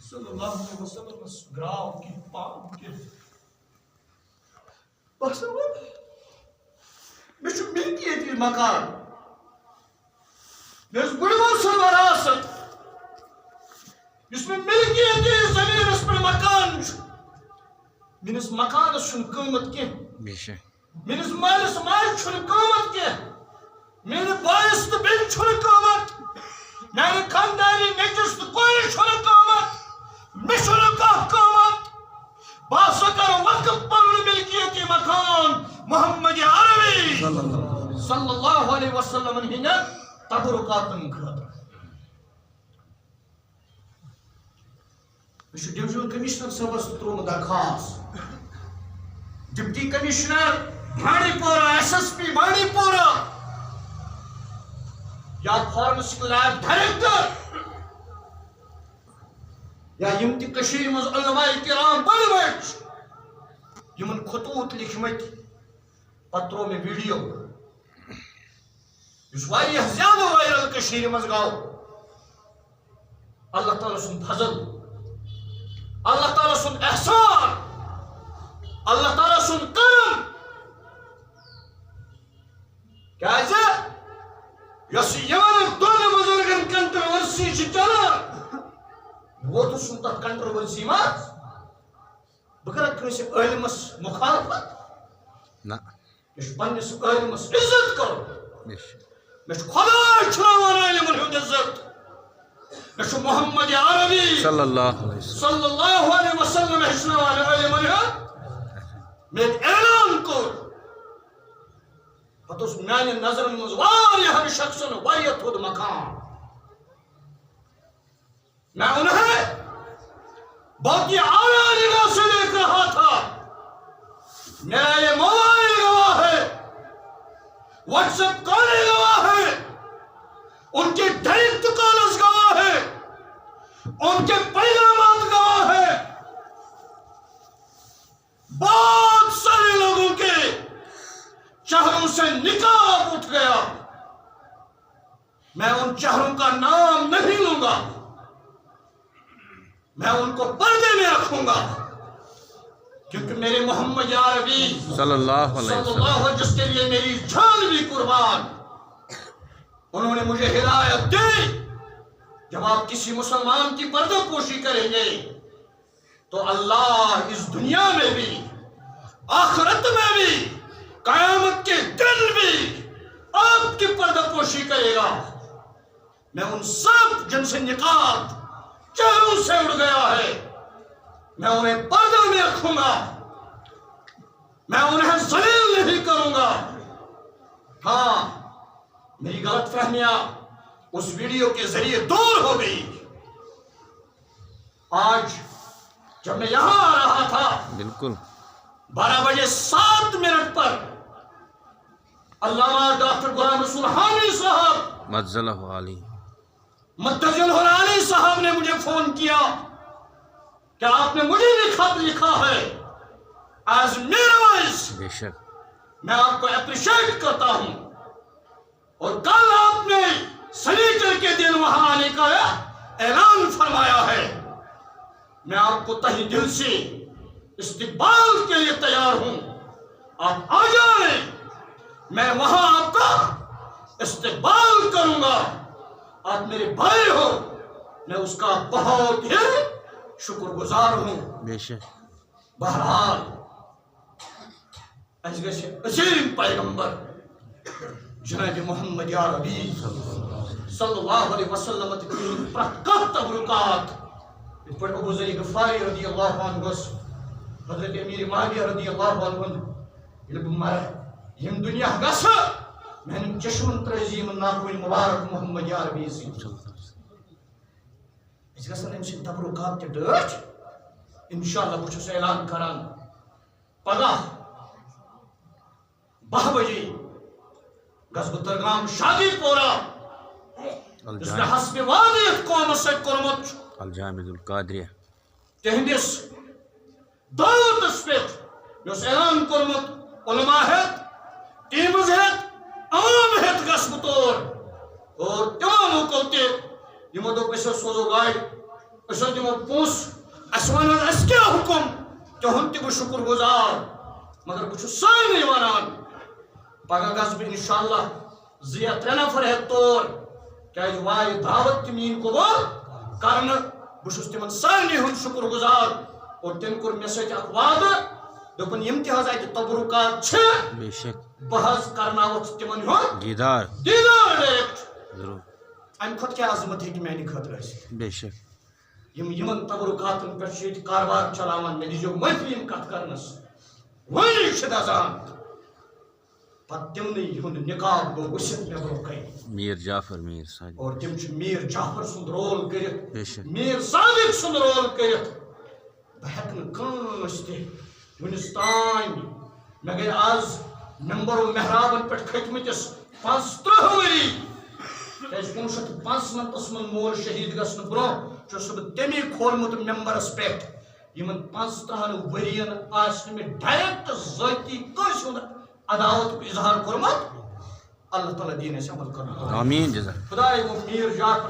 صلی اللہ علیہ وسلم گراو کی پاک کی بس میں چھو ملکی ہے تیر مکان میں اس بڑھوان سے وراثت جس میں ملکی ہے تیر زمین اس پر مکان من اس مکان اس شن قیمت کی من اس مال اس مال چھن قیمت کی میرے باعث تو بل چھن قیمت میرے خاندانی نیچس تو کوئی چھن قیمت مشن کا قیمت باسکر وقت پر ملکیت مکان محمد عربی صلی اللہ علیہ وسلم ہنے تبرکاتن خاطر مجھے ڈویژن کمشنر صاحبس تروم درخواست ڈپٹی کمشنر بانڈی پورہ ایس ایس پی بانڈی پورہ یا فارمسک لیب ڈائریکٹر یا یم تی کشیر مز علماء کرام بڑھ بڑھ یمن خطوط لکھمت پتروں میں ویڈیو اس واریہ زیادہ وائرل کشیر مز گاو اللہ تعالیٰ سن فضل اللہ تعالیٰ سن احسان اللہ تعالیٰ سن کرم کیا ہے یس یمن دون بزرگن کنٹروورسی چلا وہ تو سنتا کنٹروورسی مات بکرہ کنسی علمس مخالفت نا اس پنس علمس عزت کرو میں خدا چھراوان علم ہند عزت میں محمد عربی صلی اللہ علیہ وسلم ہشنوان علم ہند میں اعلان کر پتہ اس میانی نظر مز واریہ شخصن واریہ تھود مقام میں انہیں باقی آیا نگاہ سے دیکھ رہا تھا میرا یہ موبائل گواہ ہے واٹس ایپ کالیں گواہ ہے ان کے ڈائریکٹ کالز گواہ ہے ان کے پیغامات گواہ ہے بہت سارے لوگوں کے چہروں سے نقاب اٹھ گیا میں ان چہروں کا نام نہیں لوں گا میں ان کو پردے میں رکھوں گا کیونکہ میرے محمد عربی صلی اللہ علیہ وسلم جس کے لیے میری جان بھی قربان انہوں نے مجھے ہدایت دی جب آپ کسی مسلمان کی پردہ پوشی کریں گے تو اللہ اس دنیا میں بھی آخرت میں بھی قیامت کے دن بھی آپ کی پردہ پوشی کرے گا میں ان سب جن سے نقاب چہروں سے اڑ گیا ہے میں انہیں پردہ میں رکھوں گا میں انہیں ذلیل نہیں کروں گا ہاں میری غلط فہمیاں اس ویڈیو کے ذریعے دور ہو گئی آج جب میں یہاں آ رہا تھا بالکل 12:07 پر علامہ ڈاکٹر غلام رسول حامی صاحب متجل علی صاحب نے مجھے فون کیا کہ آپ نے مجھے بھی خط لکھا ہے ایز میرا وائس میں آپ کو اپریشیٹ کرتا ہوں اور کل آپ نے سنیچر کے دن وہاں آنے کا اعلان فرمایا ہے میں آپ کو تہی دل سے استقبال کے لیے تیار ہوں آپ آ جائیں میں وہاں آپ کا استقبال کروں گا آپ میرے بھائی ہو میں اس کا بہت ہی شکر گزار ہوں بہرحال عظیم پیغمبر جناب محمد عربی صلی اللہ علیہ وسلم پرکت تبرکات پر ابو ذر غفاری رضی اللہ عنہ حضرت امیر مہدی رضی اللہ عنہ یم دنیا گس میں چشمن ترزیم ناکوین مبارک محمد عربی سی اس گسن ام سن تبرکات تے ڈچ انشاءاللہ بچھس اعلان کران پگاہ 12 بجے گس بترگام شادی پورا اس نے حسب واضح قوم سے کرمت الجامع القادریہ تہندس دعوتس پہ اس اعلان کرمت علماء ہت ٹیمز ہت عوام ہت گس بطور اور تمام کو تے یمو دو پیسے سوزو گاڑی اس دمو پونس اس ون اس کیا حکم تہند تہ بہ شکر گزار مگر بہ سارے ونان پگہ گھس بہ انشاءاللہ 2-3 نفر ہیت تور کیاز وائے دعوت تہ مین قبول کرن بہ تمن سارے ہند شکر گزار اور تم کور مے سۭتۍ اکھ وعدٕ دوٚپُن یِم تہِ حظ اتہِ تبرکات چھِ بہ حظ کرناوکھ تمن ہُنٛد دیدار ڈائریکٹ ضرور امہِ کھۄتہٕ کیٛاہ عظمت ہیٚکہِ میانہِ خٲطرٕ ٲسِتھ بے شک یِمن تبرکاتن پٮ۪ٹھ چھِ ییٚتہِ کاربار چلاوان مےٚ دِزیو معٲفی یِم کتھ کرنس وۄنۍ چھِ دزان پتہٕ تِمنٕے ہُنٛد نقاب گوٚو ؤسِتھ مےٚ برونٛہہ کَنہِ میر جعفر میر صادق اور تِم چھِ میٖر جعفر سُنٛد رول کٔرِتھ بے شک میٖر صادق سُنٛد رول کٔرِتھ بہٕ ہٮ۪کہٕ نہٕ کٲنٛسہِ تہِ وُنِس تانۍ مےٚ گٔے آز ممبر و محرابن پٮ۪ٹھ کھٔتۍمٕتِس 35 ؤری کیٛازِ 1995 منٛز مول شہیٖد گژھنہٕ برونٛہہ چھُس بہٕ تٔمی کھولمُت ممبرس پٮ۪ٹھ یِمن 15 ؤرین آسہِ نہٕ مےٚ ڈایریکٹ ذٲتی کٲنٛسہِ ہُنٛد عداوتُک اظہار کوٚرمُت اللہ تعالیٰ دِیِن اَسہِ عمل کرنہٕ آمیٖن جزاک خداے گوٚو میٖر جعفر